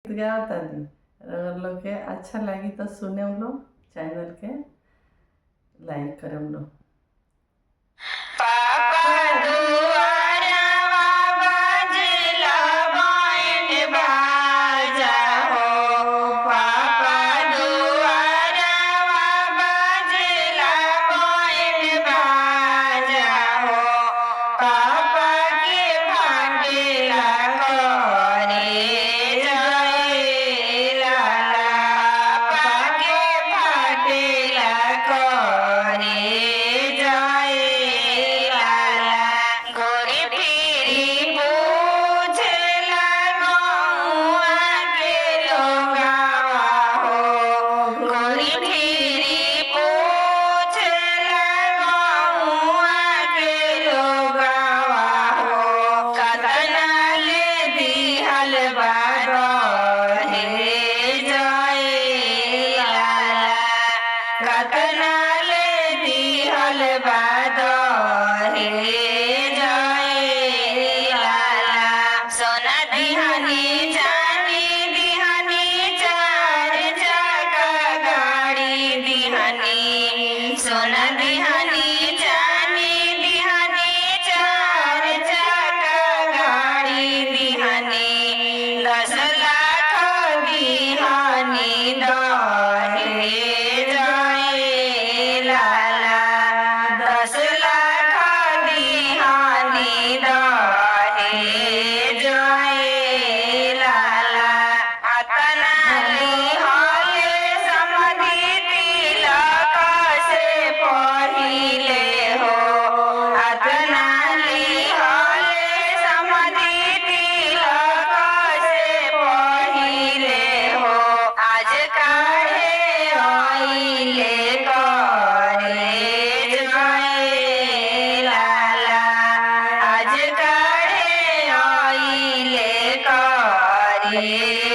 गया तानी अगर लोग के अच्छा लगी तो सुने हम लोग चैनल के लाइक करें हम लोग। सोना दिहानी चानी दिहानी चार चाका गाड़ी दिहानी 10 लाख दिहानी दहे जाए लाला 10 लाख दिहानी दहे जाए लाला अतना लिहाले समधी तिलक से पहिले हो अतना लिहाले समधी तिलक से पहिले हो आज काहे आइले करे जाए लाला आज काहे आइले करे